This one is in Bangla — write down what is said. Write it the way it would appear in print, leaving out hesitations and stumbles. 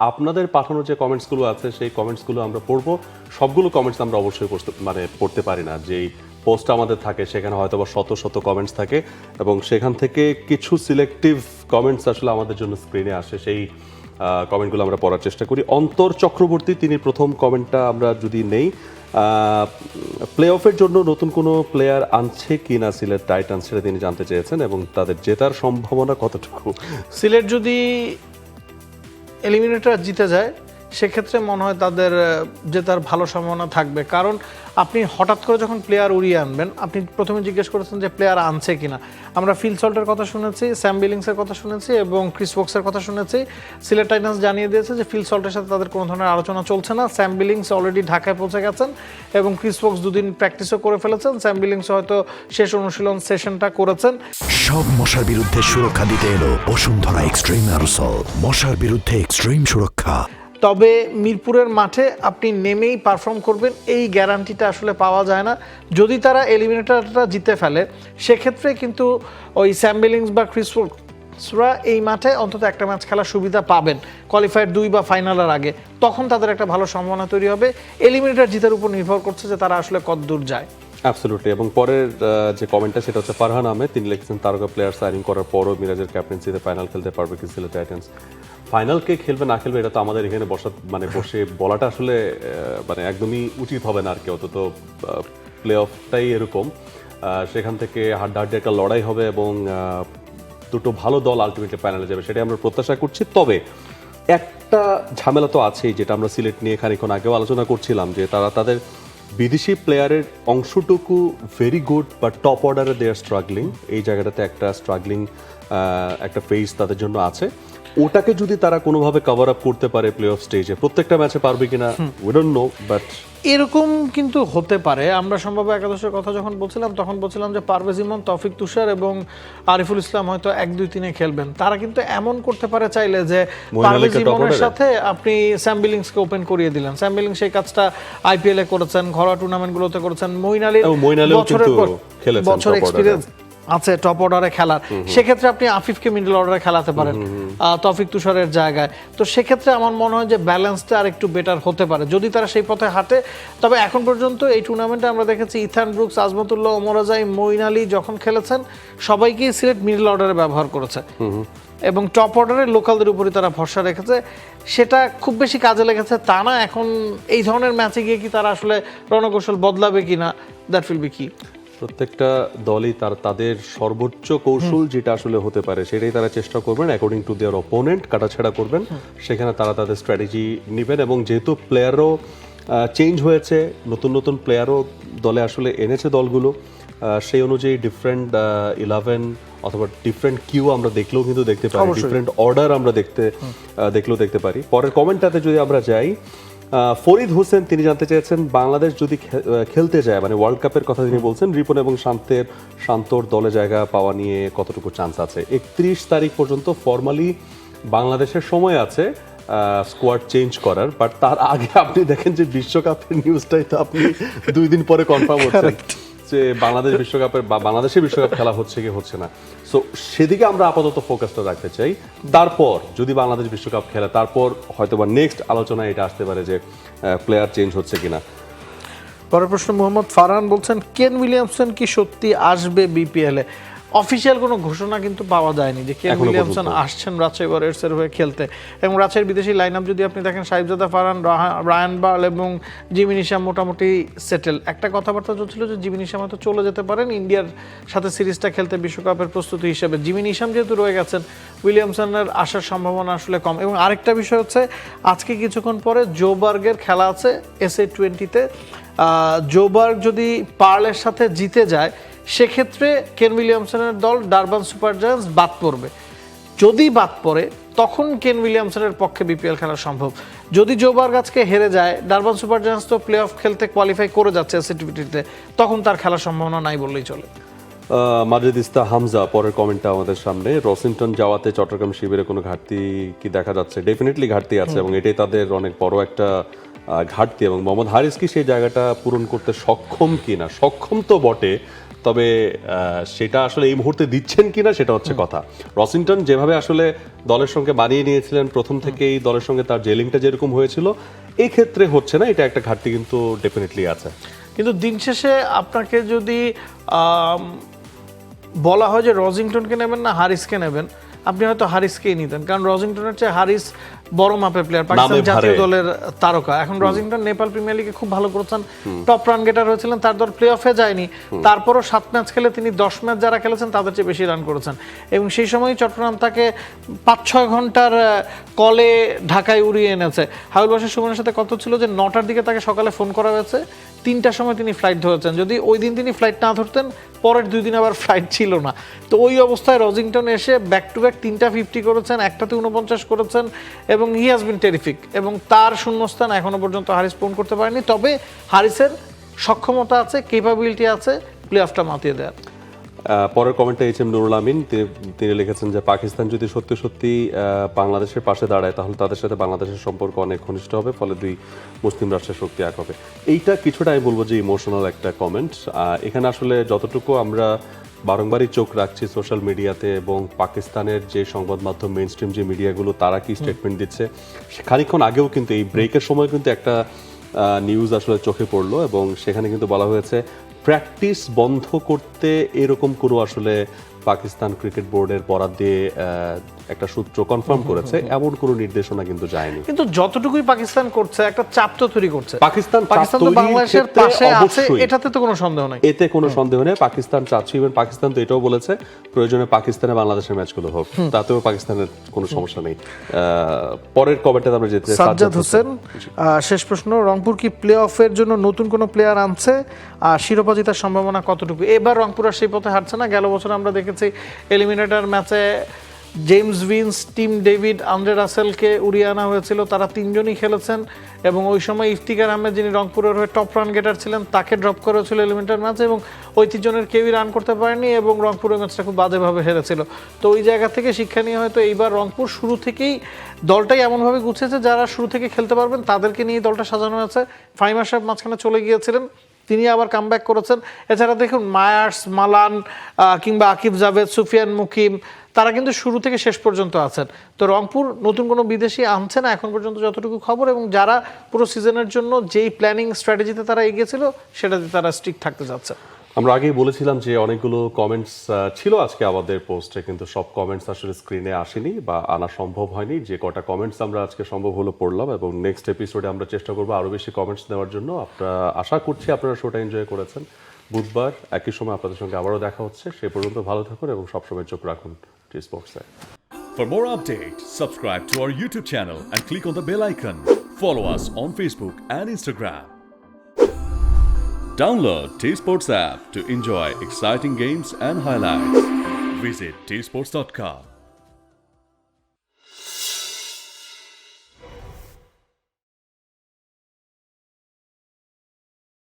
আপনাদের পাঠানো যে কমেন্টসগুলো আছে সেই কমেন্টসগুলো আমরা পড়বো। সবগুলো কমেন্টস আমরা অবশ্যই পড়তে পারি না। যেই পোস্ট আমাদের থাকে সেখানে হয়তো বা শত শত কমেন্টস থাকে এবং সেখান থেকে কিছু সিলেক্টিভ কমেন্টস আসলে আমাদের জন্য স্ক্রিনে আসে, সেই কমেন্টগুলো আমরা পড়ার চেষ্টা করি। অন্তর চক্রবর্তী, তিনি প্রথম কমেন্টটা আমরা যদি নেই, প্লে অফের জন্য নতুন কোনো প্লেয়ার আনছে কি না সিলেট টাইটান্স, সেটা তিনি জানতে চেয়েছেন এবং তাদের জেতার সম্ভাবনা কতটুকু। সিলেট যদি এলিমিনেটর জিতে যায় সেক্ষেত্রে মনে হয় তাদের জেতার ভালো সম্ভাবনা থাকবে, কারণ আপনি হঠাৎ করে যখন প্লেয়ার উড়িয়ে আনবেন, আপনি প্রথমে জিজ্ঞেস করেছেন যে প্লেয়ার আনছে কিনা। আমরা ফিল সল্টের কথা শুনেছি, স্যাম বিলিংসের কথা শুনেছি এবং ক্রিস ওকসের কথা শুনেছি। সিলেট টাইটান্স জানিয়ে দিয়েছে যে ফিল সল্টের সাথে তাদের কোনো ধরনের আলোচনা চলছে না। স্যাম বিলিংস অলরেডি ঢাকায় পৌঁছে গেছেন এবং ক্রিস ওকস দুদিন প্র্যাকটিসও করে ফেলেছেন। স্যাম বিলিংস হয়তো শেষ অনুশীলন সেশনটা করেছেন। সব মশার বিরুদ্ধে সুরক্ষা দিতে এলো বসুন্ধরা এক্সট্রিম অ্যারোসল, মশার বিরুদ্ধে এক্সট্রিম সুরক্ষা। তবে মিরপুরের মাঠে আপনি নেমেই পারফর্ম করবেন এই গ্যারান্টিটা আসলে পাওয়া যায় না। যদি তারা এলিমিনেটরটা জিতে ফেলে সেক্ষেত্রে কিন্তু ওই স্যাম বিলিংস বা ক্রিস ওকসরা এই মাঠে অন্তত একটা ম্যাচ খেলার সুবিধা পাবেন কোয়ালিফায়ার 2 বা ফাইনালের আগে। তখন তাদের একটা ভালো সম্ভাবনা তৈরি হবে। এলিমিনেটর জিতার উপর নির্ভর করছে যে তারা আসলে কত দূর যায়। অ্যাবসলিউটলি। এবং পরের যে কমেন্টটা সেটা হচ্ছে ফারহান আহমেদ, তিনি লিখেছেন তারকা প্লেয়ার সাইনিং করার পরও মিরাজের ক্যাপ্টেন্সিতে ফাইনাল খেলতে পারবে কি সিলেট টাইটান্স। ফাইনাল কে খেলবে না খেলবে এটা তো আমাদের এখানে বসে বলাটা আসলে একদমই উচিত হবে না আর কি। অন্তত প্লে অফটাই এরকম, সেখান থেকে হাড্ডাহাড্ডি একটা লড়াই হবে এবং দুটো ভালো দল আলটিমেটলি ফাইনালে যাবে, সেটাই আমরা প্রত্যাশা করছি। তবে একটা ঝামেলা তো আছেই, যেটা আমরা সিলেট নিয়ে খানিকক্ষণ আগেও আলোচনা করছিলাম, যে তারা তাদের বিদেশি প্লেয়ারের অংশটুকু ভেরি গুড বা টপ অর্ডারে দে আর স্ট্রাগলিং। এই জায়গাটাতে একটা স্ট্রাগলিং একটা ফেজ তাদের জন্য আছে। ওটাকে যদি তারা কোনোভাবে কভার আপ করতে পারে প্লে অফ স্টেজে, প্রত্যেকটা ম্যাচে পারবে কিনা উই ডোন্ট নো, বাট এরকম কিন্তু হতে পারে। আমরা সম্ভাব্য একাদশের কথা যখন বলছিলাম তখন বলছিলাম যে পারভেজ ইমন, তৌফিক তুষার এবং আরিফুল ইসলাম হয়তো 1-2-3-এ খেলবেন। তারা কিন্তু এমন করতে পারে চাইলে যে পারভেজ ইমনের সাথে আপনি স্যাম বিলিংসকে ওপেন করিয়ে দিলেন। স্যাম বিলিংস সেই কাজটা আইপিএল এ করেছেন, ঘরোয়া টুর্নামেন্টগুলোতে করেছেন। মঈন আলী বছরের পর বছর এক্সপিরিয়েন্স আছে টপ অর্ডারে খেলার, সেক্ষেত্রে আপনি আফিফকে মিডল অর্ডারে খেলাতে পারেন তৌফিক তুষারের জায়গায়। তো সেক্ষেত্রে আমার মনে হয় যে ব্যালেন্সটা আর একটু বেটার হতে পারে যদি তারা সেই পথে হাঁটে। তবে এখন পর্যন্ত এই টুর্নামেন্টে আমরা দেখেছি ইথান ব্রুকস, আজমতুল্লাহ, ওমর আজাই, মঈন আলী যখন খেলেছেন সবাইকেই সিলেট মিডল অর্ডারে ব্যবহার করেছে এবং টপ অর্ডারে লোকালদের উপরই তারা ভরসা রেখেছে। সেটা খুব বেশি কাজে লেগেছে তা না। এখন এই ধরনের ম্যাচে গিয়ে কি তারা আসলে রণকৌশল বদলাবে কিনা, দ্যাট উইল বি কি। প্রত্যেকটা দলই তাদের সর্বোচ্চ কৌশল যেটা আসলে হতে পারে সেটাই তারা চেষ্টা করবেন অ্যাকর্ডিং টু দেয়ার অপোনেন্ট, কাটাছেড়া করবেন। সেখানে তারা তাদের স্ট্র্যাটেজি নেবেন এবং যেহেতু প্লেয়ারও চেঞ্জ হয়েছে, নতুন নতুন প্লেয়ারও দলে আসলে এনেছে দলগুলো, সেই অনুযায়ী ডিফারেন্ট 11 অথবা ডিফারেন্ট কিউ আমরা দেখলেও কিন্তু দেখতে পারি, ডিফারেন্ট অর্ডার আমরা দেখতে পারি। পরের কমেন্টটাতে যদি আমরা যাই, ফরিদ হোসেন তিনি জানতে চেয়েছেন বাংলাদেশ যদি খেলতে যায়, মানে ওয়ার্ল্ড কাপের কথা তিনি বলছেন, রিপন এবং শান্তর দলে জায়গা পাওয়া নিয়ে কতটুকু চান্স আছে। 31 তারিখ পর্যন্ত ফর্মালি বাংলাদেশের সময় আছে স্কোয়াড চেঞ্জ করার, বাট তার আগে আপনি দেখেন যে বিশ্বকাপের নিউজটাই তো আপনি 2 দিন পরে কনফার্ম হচ্ছেন যে বাংলাদেশের বিশ্বকাপ খেলা হচ্ছে কি হচ্ছে না। সো সেদিকে আমরা আপাতত ফোকাসটা রাখতে চাই। তারপর যদি বাংলাদেশ বিশ্বকাপ খেলে তারপর হয়তো বা নেক্সট আলোচনায় এটা আসতে পারে যে প্লেয়ার চেঞ্জ হচ্ছে কিনা। পরের প্রশ্ন মোহাম্মদ ফারহান বলছেন, কেন উইলিয়ামসন কি সত্যি আসবে বিপিএল এ? অফিসিয়াল কোনো ঘোষণা কিন্তু পাওয়া যায়নি যে কেন উইলিয়ামসন আসছেন রাজশাহী ওয়ারিয়র্সের হয়ে খেলতে। এবং রাজশাহীর বিদেশি লাইন আপ যদি আপনি দেখেন, সাহিবজাদা ফারহান, রায়ান বার্ল এবং জিমি নিশাম মোটামুটি সেটেল। একটা কথাবার্তা চলছিল যে জিমি নিশাম হয়তো চলে যেতে পারেন ইন্ডিয়ার সাথে সিরিজটা খেলতে বিশ্বকাপের প্রস্তুতি হিসেবে। জিমি নিশাম যেহেতু রয়ে গেছেন, উইলিয়ামসনের আসার সম্ভাবনা আসলে কম। এবং আরেকটা বিষয় হচ্ছে, আজকে কিছুক্ষণ পরে জোবার্গের খেলা আছে SA-20-তে। জোবার্গ যদি পার্লের সাথে জিতে যায় সেক্ষেত্রে কেন উইলিয়ামসনের দল ডারবান সুপার জায়ান্টস বাদ পড়বে। যদি বাদ পড়ে তখন কেন উইলিয়ামসনের পক্ষে বিপিএল খেলা সম্ভব। যদি জোবার্গ আজকে হেরে যায়, ডারবান সুপার জায়ান্টস তো প্লে অফ খেলতে কোয়ালিফাই করে যাচ্ছে SA-20-তে, তখন তার খেলার সম্ভাবনা নাই বললেই চলে। মাজিদ ইস্তা হামজা পরের কমেন্টটা আমাদের সামনে, রসিংটন যাওয়াতে চট্টগ্রাম শিবিরে কোনো ঘাটতি কি দেখা যাচ্ছে? ডেফিনেটলি ঘাটতি আছে এবং এটাই তাদের অনেক বড় একটা ঘাটতি। এবং মোহাম্মদ হারিস কি সেই জায়গাটা পূরণ করতে সক্ষম কিনা? সক্ষম তো বটে, তবে সেটা আসলে এই মুহূর্তে দিচ্ছেন কিনা সেটা হচ্ছে কথা। রসিংটন যেভাবে আসলে দলের সঙ্গে বানিয়ে নিয়েছিলেন প্রথম থেকেই, দলের সঙ্গে তার জেলিংটা যেরকম হয়েছিল, এই ক্ষেত্রে হচ্ছে না, এটা একটা ঘাটতি কিন্তু ডেফিনেটলি আছে। কিন্তু দিন শেষে আপনাকে যদি বলা হয় যে রজিংটনকে নেবেন না হারিসকে নেবেন, আপনি হয়তো হারিসকেই নিতেন, কারণ রজিংটনের চেয়ে হারিস বড় মাপের প্লেয়ার, পাকিস্তান জাতীয় দলের তারকা। এখন রজিংটন নেপাল প্রিমিয়ার লিগে খুব ভালো করেছেন, টপ রান গেটার হয়েছিলেন, তার দল প্লে অফে যায়নি, তারপরও 7 ম্যাচ খেলে তিনি 10 ম্যাচ যারা খেলেছেন তাদের চেয়ে বেশি রান করেছেন, এবং সেই সময় চট্টগ্রাম তাকে 5-6 ঘন্টার কলে ঢাকায় উড়িয়ে এনেছে। হাবিল বাশির সুমনের সাথে কত ছিল যে 9টার দিকে তাকে সকালে ফোন করা হয়েছে, 3টার সময় তিনি ফ্লাইট ধরেছেন। যদি ওই দিন তিনি ফ্লাইট না ধরতেন, পরের 2 দিন আবার ফ্লাইট ছিল না। তো ওই অবস্থায় রজিংটন এসে ব্যাক টু ব্যাক 3টা 50 করেছেন, একটাতে 49 করেছেন, এবং হি হ্যাজ বিন টেরিফিক, এবং তার শূন্যস্থান এখনো পর্যন্ত হারিস পূরণ করতে পারেনি। তবে হারিসের সক্ষমতা আছে, ক্যাপাবিলিটি আছে প্লে অফটা মাতিয়ে দেওয়ার। পরের কমেন্টে এইচ এম নুরুল আমিন, তিনি লিখেছেন যে পাকিস্তান যদি সত্যি সত্যি বাংলাদেশের পাশে দাঁড়ায় তাহলে তাদের সাথে বাংলাদেশের সম্পর্ক অনেক ঘনিষ্ঠ হবে, ফলে 2 মুসলিম রাষ্ট্রের শক্তি এক হবে। এইটা কিছুটা আমি বলবো যে ইমোশনাল একটা কমেন্ট। এখানে আসলে যতটুকু আমরা বারংবারই চোখ রাখছি সোশ্যাল মিডিয়াতে, এবং পাকিস্তানের যে সংবাদ মাধ্যম মেইন স্ট্রিম যে মিডিয়াগুলো তারা কি স্টেটমেন্ট দিচ্ছে, খানিকক্ষণ আগেও কিন্তু এই ব্রেকের সময় কিন্তু একটা নিউজ আসলে চোখে পড়লো, এবং সেখানে কিন্তু বলা হয়েছে প্র্যাকটিস বন্ধ করতে এরকম কোনো আসলে পাকিস্তান ক্রিকেট বোর্ডের বরাত দিয়ে একটা সূত্র কনফার্ম করেছে, এমন কোনো নির্দেশনা কিন্তু যায়নি। কিন্তু যতটুকুই পাকিস্তান করছে একটা চাপ তো তৈরি করছে। পাকিস্তান তো বাংলাদেশের পাশে আছে, এটাতে তো কোনো সন্দেহ নাই, এতে কোনো সন্দেহ নেই। পাকিস্তান চাচ্ছে, ইভেন পাকিস্তান তো এটাও বলেছে প্রয়োজনে পাকিস্তানে বাংলাদেশের ম্যাচগুলো হোক, তাতেও পাকিস্তানের কোনো সমস্যা নেই। পরের কমেন্টে আমরা যেতে চাই। সাজ্জাদ হোসেন, শেষ প্রশ্ন, রংপুর কি প্লে অফের জন্য নতুন কোনো প্লেয়ার আনছে, আর শিরোপা জেতার সম্ভাবনা কতটুকু? এবার রংপুর আর সেই পথে হাঁটছে না। গেল বছর আমরা দেখেছি এলিমিনেটর ম্যাচে James Vince, Tim David, Andre রাসেলকে উড়িয়ে আনা হয়েছিল, তারা 3 জনই খেলেছেন, এবং ওই সময় ইফতিকার আহমেদ যিনি রংপুরের হয়ে টপ রান গেটার ছিলেন তাকে ড্রপ করা হয়েছিল এলিমিনেটর ম্যাচে, এবং ওই 3 জনের কেউই রান করতে পারেনি, এবং রংপুরের ম্যাচটা খুব বাজেভাবে হেরেছিল। তো ওই জায়গা থেকে শিক্ষা নিয়ে হয়তো এইবার রংপুর শুরু থেকেই দলটাই এমনভাবে গুছিয়েছে যারা শুরু থেকে খেলতে পারবেন তাদেরকে নিয়ে দলটা সাজানো হয়েছে। ফাহিম আশরাফ মাঝখানে চলে গিয়েছিলেন, তিনি আবার কামব্যাক করেছেন। এছাড়া দেখুন মায়ার্স, মালান, কিংবা আকিব জাভেদ, সুফিয়ান মুকিম, তারা কিন্তু শুরু থেকে শেষ পর্যন্ত আছেন। তো রংপুর নতুন কোনো বিদেশি আনছে না এখন পর্যন্ত যতটুকু খবর, এবং যারা পুরো সিজনের জন্য যেই প্ল্যানিং স্ট্র্যাটেজিতে তারা এগিয়েছিল সেটাতে তারা স্ট্রিক্ট থাকতে যাচ্ছে। আমরা আগেই বলেছিলাম যে অনেকগুলো কমেন্টস ছিল আজকে আমাদের পোস্টে, কিন্তু সব কমেন্টস আসলে স্ক্রিনে আসেনি বা আনা সম্ভব হয়নি। যে কটা কমেন্টস আমরা আজকে সম্ভব হলো পড়লাম, এবং নেক্সট এপিসোডে আমরা চেষ্টা করবো আরও বেশি কমেন্টস নেওয়ার জন্য। আপনারা আশা করছি আপনারা শোটা এনজয় করেছেন। বুধবার একই সময় আপনাদের সঙ্গে আবারও দেখা হচ্ছে। সে পর্যন্ত ভালো থাকুন এবং সবসময় চোখ রাখুন টি স্পোর্টসে। For more updates, subscribe to our YouTube channel and click on the bell icon. Follow us on Facebook and Instagram. Download T-Sports app to enjoy exciting games and highlights. Visit tsports.com.